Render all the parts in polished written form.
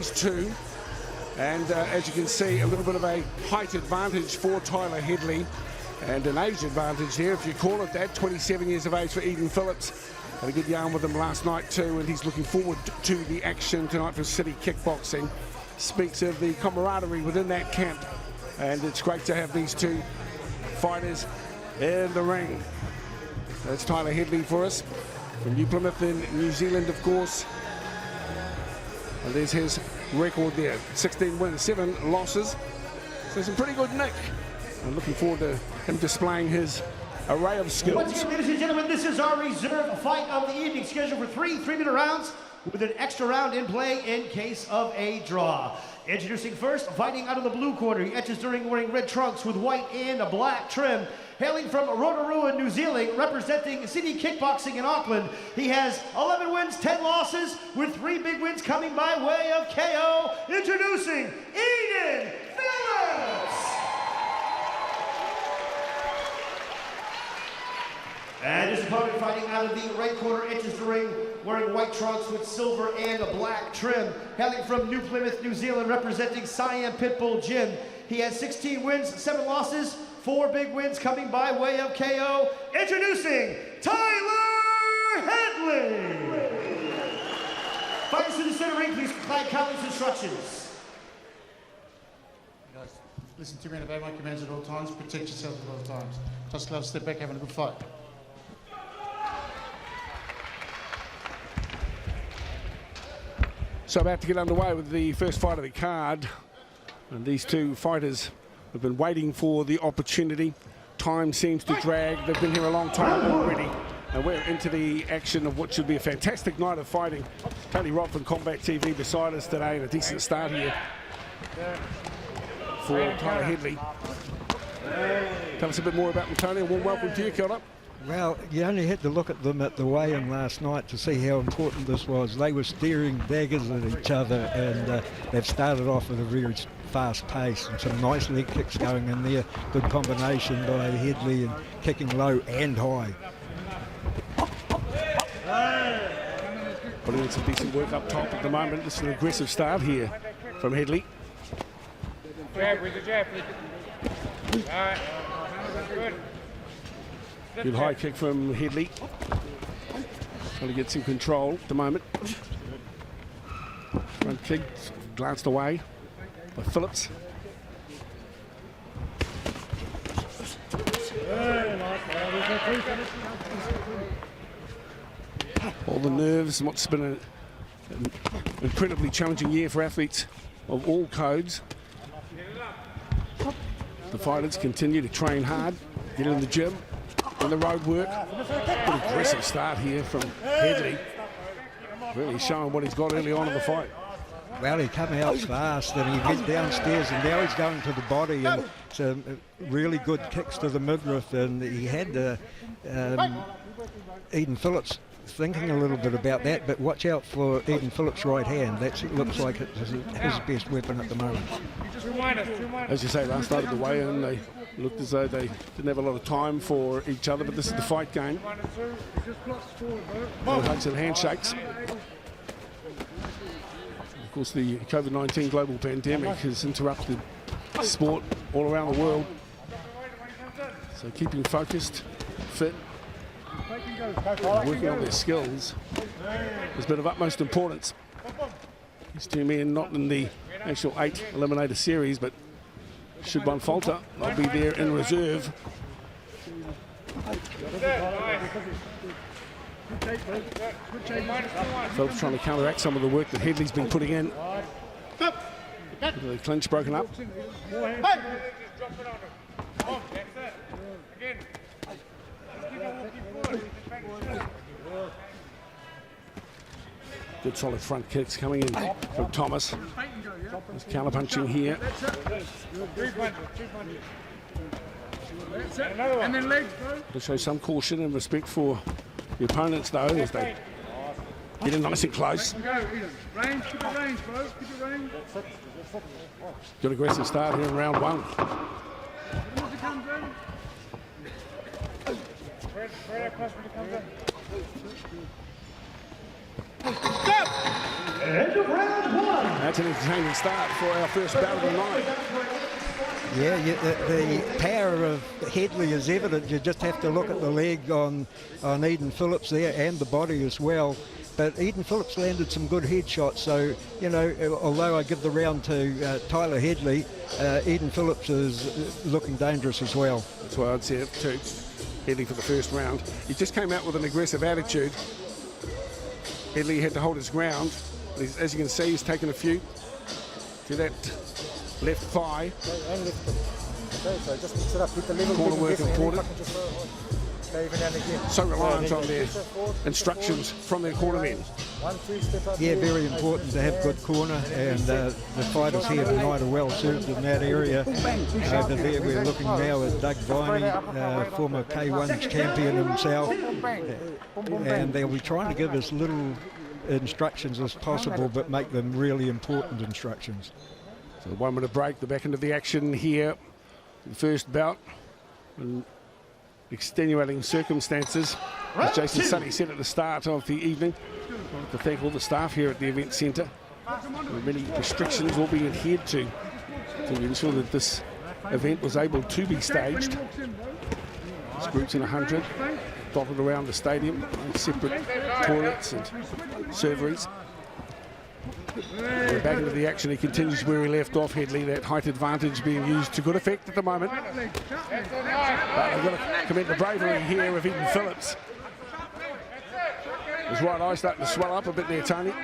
these two. And as you can see, a little bit of a height advantage for Tyler Hedley and an age advantage there, if you call it that. 27 years of age for Eden Phillips. Had a good yarn with him last night too, and he's looking forward to the action tonight for City Kickboxing. Speaks of the camaraderie within that camp, and it's great to have these two fighters in the ring. That's Tyler Hedley for us, from New Plymouth in New Zealand, of course. And there's his record there, 16 wins, 7 losses. So some pretty good nick. I'm looking forward to him displaying his array of skills. Once again, ladies and gentlemen, this is our reserve fight of the evening, scheduled for 3 3-minute rounds with an extra round in play in case of a draw. Introducing first, fighting out of the blue corner. He enters the ring wearing red trunks with white and a black trim. Hailing from Rotorua, New Zealand, representing City Kickboxing in Auckland. He has 11 wins, 10 losses, with 3 big wins coming by way of KO. Introducing Eden Phillips! And his opponent, fighting out of the right corner, enters the ring wearing white trunks with silver and a black trim. Hailing from New Plymouth, New Zealand, representing Siam Pitbull Gym. He has 16 wins, 7 losses, 4 big wins coming by way of KO. Introducing Tyler Hedley! Fighters to the center ring, please comply countless instructions. Guys, listen to me and obey my commands at all times. Protect yourself at all times. Just love, step back, having a good fight. So about to get underway with the first fight of the card. And these two fighters have been waiting for the opportunity. Time seems to drag. They've been here a long time already. And we're into the action of what should be a fantastic night of fighting. Tony Robb from Combat TV beside us today, and a decent start here for Tyler Hedley. Tell us a bit more about them, Tony. A warm welcome to you, kia ora. Well, you only had to look at them at the weigh-in last night to see how important this was. They were staring daggers at each other, and they've started off at a very fast pace, and some nice leg kicks going in there. Good combination by Hedley, and kicking low and high. Putting in some decent work up top at the moment. This is an aggressive start here from Hedley. Jab with the jab. All right. Good. Good high kick from Hedley. Trying to get some control at the moment. Front kick glanced away by Phillips. All the nerves, what's been an incredibly challenging year for athletes of all codes. The fighters continue to train hard, get in the gym, and the road work. An aggressive start here from Hedley. Really showing what he's got early on in the fight. Well, he came out fast, and he went downstairs, and now he's going to the body, and some really good kicks to the midriff, and he had Eden Phillips thinking a little bit about that, but watch out for Eden Phillips' right hand. That looks like it's his best weapon at the moment. As you say, last night at the weigh-in, they looked as though they didn't have a lot of time for each other, but this is the fight game. No hugs and handshakes. Of course, the COVID-19 global pandemic has interrupted sport all around the world. So keeping focused, fit, working on their skills has been of utmost importance. These two men not in the actual 8 eliminator series, but should one falter, they'll be there in reserve. Phillips trying to counteract some of the work that Hedley's been putting in. The clinch broken up. Good solid front kicks coming in from Thomas. There's counter punching here. And then legs, bro. To show some caution and respect for the opponents, though, as they get in nice and close. Range, keep it range, bro. Keep it range. Good aggressive start here in round 1. End of round one. That's an entertaining start for our first bout of the night. Yeah, the power of Hedley is evident. You just have to look at the leg on Eden Phillips there and the body as well. But Eden Phillips landed some good headshots, so, you know, although I give the round to Tyler Hedley, Eden Phillips is looking dangerous as well. That's why I'd say it too. Hedley for the first round. He just came out with an aggressive attitude. Hedley had to hold his ground. As you can see, he's taken a few to that left thigh. Corner work important. So reliant on their instructions from their cornermen. Yeah, very important to have good corner, and the fighters here tonight are well served in that area. Over there we're looking now at Doug Viney, former K1 champion himself, and they'll be trying to give us little instructions as possible, but make them really important instructions. So 1 minute break, the back end of the action here. The first bout. And extenuating circumstances, as Jason Sunny said at the start of the evening. I'd like to thank all the staff here at the event centre. Many restrictions all being adhered to ensure that this event was able to be staged. There's groups in 100 dotted around the stadium, separate toilets and serveries. We're back into the action. He continues where he left off, Hedley. That height advantage being used to good effect at the moment. But they've got to commend the bravery here of Eden Phillips. His right eye starting to swell up a bit there, Tony.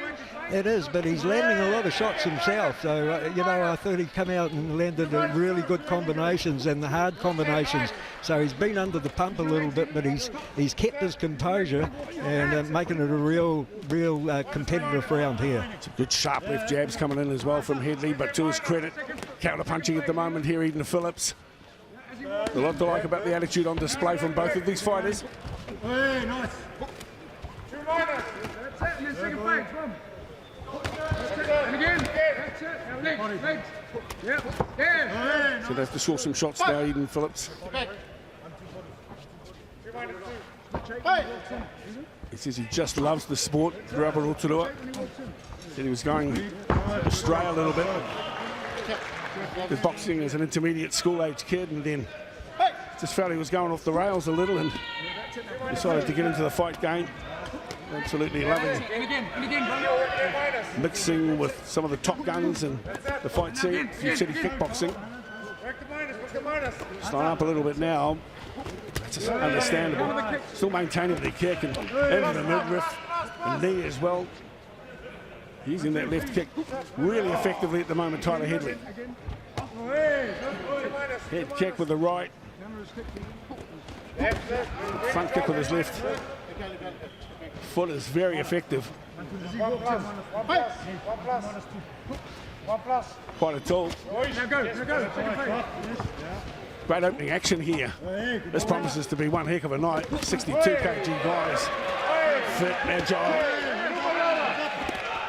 It is, but he's landing a lot of shots himself. So, you know, I thought he'd come out and landed really good combinations and the hard combinations. So he's been under the pump a little bit, but he's kept his composure and making it a real competitive round here. Some good sharp left jabs coming in as well from Hedley, but to his credit, counter-punching at the moment here, Eden Phillips. A lot to like about the attitude on display from both of these fighters. Hey, nice. 2 minus. That's it, and then second fight, come. And again, that's it, now legs. Yep, yeah. So they have to score some shots now, Eden Phillips. He says he just loves the sport, Rubber Rotorua. Said he was going astray a little bit with boxing as an intermediate school-age kid, and then just felt he was going off the rails a little and decided to get into the fight game. Absolutely loving mixing with some of the top guns and the fight scene from City Kickboxing. Slowing up a little bit now. It's understandable. Still maintaining the kick and into the midriff and knee as well. Using that left kick really effectively at the moment, Tyler Hedley. Head kick with the right. Front kick with his left. Foot is very effective. Quite a tool. Great opening action here. This promises to be one heck of a night. 62 kg guys, fit, agile.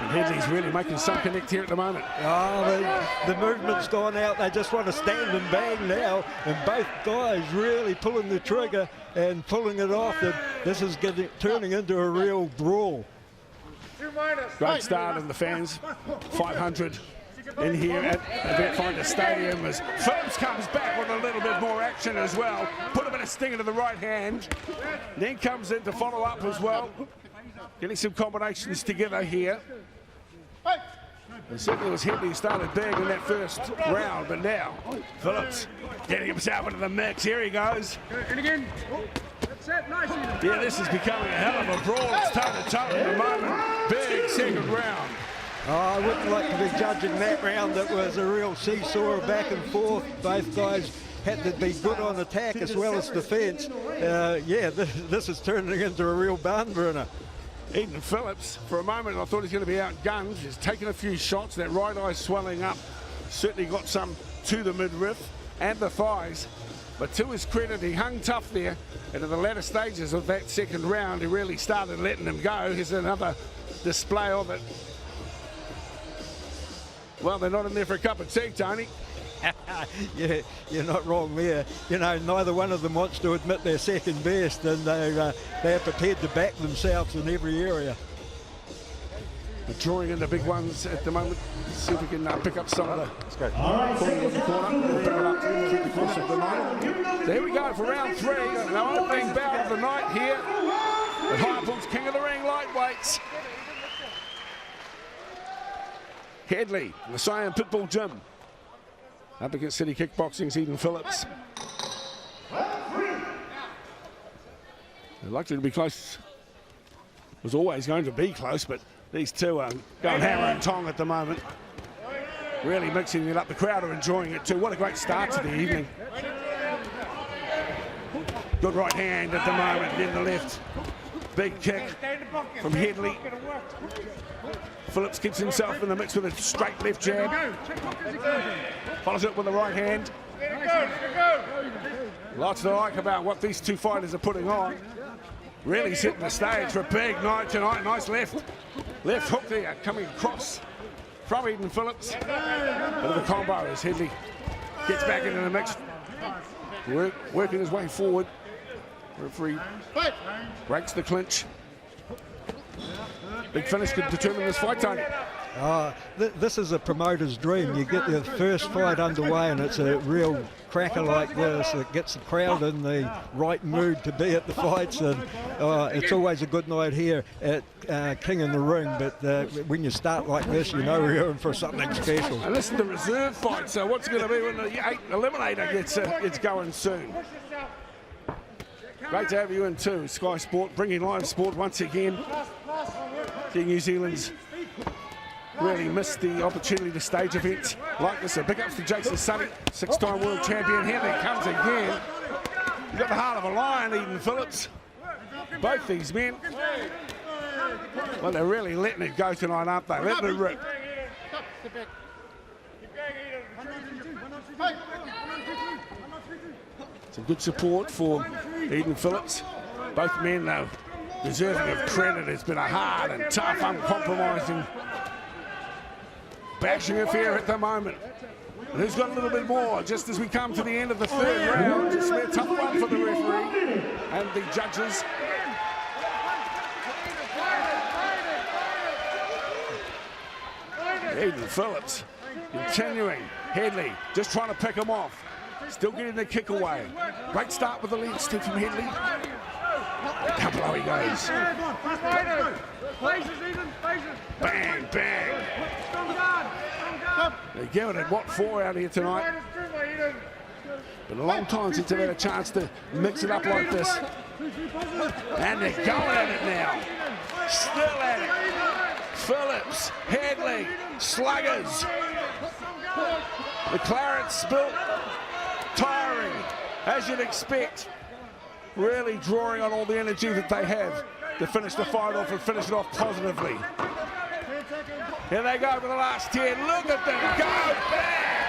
And Hedley's really making some connect here at the moment. Oh, the movement's gone out. They just want to stand and bang now. And both guys really pulling the trigger and pulling it off. And this is turning into a real brawl. Great start of the fans. 500 in here at Eventfinda Stadium as Phillips comes back with a little bit more action as well. Put a bit of sting into the right hand. Then comes in to follow up as well. Getting some combinations together here. And certainly was Hedley who started big in that first round, but now Phillips getting himself into the mix. Here he goes. And again. That's it, nice. Yeah, this is becoming a hell of a brawl. It's toe-to-toe at the moment. Big second round. Oh, I wouldn't like to be judging that round. It was a real seesaw back and forth. Both guys had to be good on attack as well as defence. Yeah, this is turning into a real barn burner. Eden Phillips, for a moment I thought he's going to be outgunned. He's taken a few shots. That right eye swelling up. Certainly got some to the midriff and the thighs. But to his credit, he hung tough there. And in the latter stages of that second round, he really started letting him go. Here's another display of it. Well, they're not in there for a cup of tea, Tony. Yeah, you're not wrong there. You know, neither one of them wants to admit they're second best, and they're prepared to back themselves in every area. We're drawing in the big ones at the moment. See if we can pick up some of the corner of the corner. Pick it up through the course of the night. There we go for round 3. An opening bout of the night here at Highpool's King of the Ring lightweights. Hedley, the Siam Pitbull Gym. Up against City Kickboxing's Eden Phillips. They're likely to be close. It was always going to be close, but these two are going hammer and tong at the moment. Really mixing it up. The crowd are enjoying it too. What a great start to the evening. Good right hand at the moment, then the left. Big kick from Hedley. Phillips keeps himself in the mix with a straight left jab. Follows it with the right hand. Lots to like about what these two fighters are putting on. Really setting the stage for a big night tonight. Nice left hook there coming across from Eden Phillips. Bit of a combo as Hedley gets back into the mix. Working his way forward. Referee breaks the clinch. Big finish could determine this fight, Tony. This is a promoter's dream. You get your first fight underway and it's a real cracker like this. It gets the crowd in the right mood to be at the fights, and it's always a good night here at King in the Ring, but when you start like this, you know you're in for something special. And this is the reserve fight, so what's going to be when the 8th eliminator gets going soon? Great to have you in too, Sky Sport, bringing live sport once again. New Zealand's really missed the opportunity to stage events like this. So big ups to Jason Sunny, 6-time world champion. Here they comes again. You've got the heart of a lion, Eden Phillips. Both these men. Well, they're really letting it go tonight, aren't they? Letting it rip. Some good support for Eden Phillips. Both men, though, deserving of credit. It's been a hard and tough, uncompromising bashing affair at the moment. And who's got a little bit more just as we come to the end of the 3rd round? It's been a tough one for the referee and the judges. Eden Phillips continuing. Hedley just trying to pick him off. Still getting the kick away. Great start with the leg stick from Hedley. How below he goes. Bang, bang. They're giving it what for out here tonight. Been a long time since they've had a chance to mix it up like this. And they're going at it now. Still at it. Phillips, Hedley, sluggers. The claret spilt. Tiring, as you'd expect. Really drawing on all the energy that they have to finish the fight off and finish it off positively. Here they go for the last 10. Look at them go. Bang!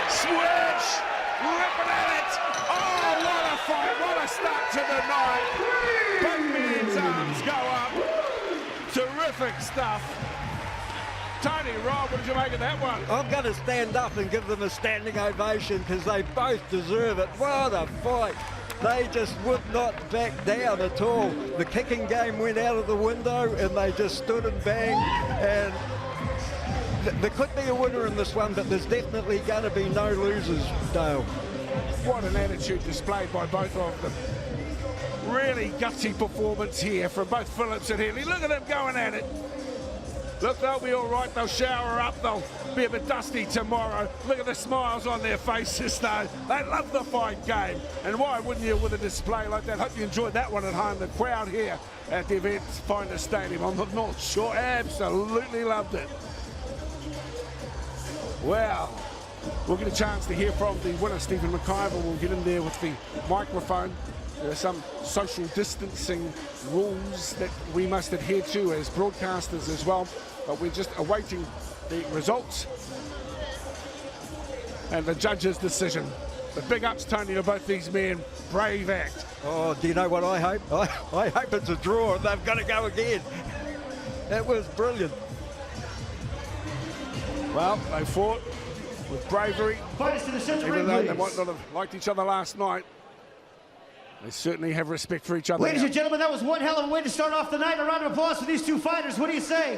Switch! Ripping at it. Oh, what a fight. What a start to the night. Both men's arms go up. Terrific stuff. Tony, Rob, what did you make of that one? I'm going to stand up and give them a standing ovation because they both deserve it. What a fight. They just would not back down at all. The kicking game went out of the window and they just stood and banged. And there could be a winner in this one, but there's definitely going to be no losers, Dale. What an attitude displayed by both of them. Really gutsy performance here from both Phillips and Hedley. Look at them going at it. Look, they'll be all right. They'll shower up. They'll be a bit dusty tomorrow. Look at the smiles on their faces, though. They love the fight game. And why wouldn't you with a display like that? Hope you enjoyed that one at home. The crowd here at the Eventfinda Stadium on the North Shore absolutely loved it. Well, we'll get a chance to hear from the winner, Stephen McIver. We'll get in there with the microphone. There are some social distancing rules that we must adhere to as broadcasters as well, but we're just awaiting the results and the judge's decision. But big ups, Tony, to both these men. Brave act. Oh, do you know what I hope? I hope it's a draw and they've got to go again. That was brilliant. Well, they fought with bravery. Fighters to the center Even ring, though please. they might not have liked each other last night, they certainly have respect for each other. Ladies now. and gentlemen, that was one hell of a way to start off the night. A round of applause for these two fighters. What do you say?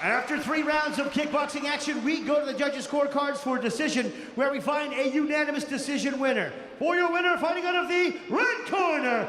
After 3 rounds of kickboxing action, we go to the judges' scorecards for a decision, where we find a unanimous decision winner. For your winner, fighting out of the red corner,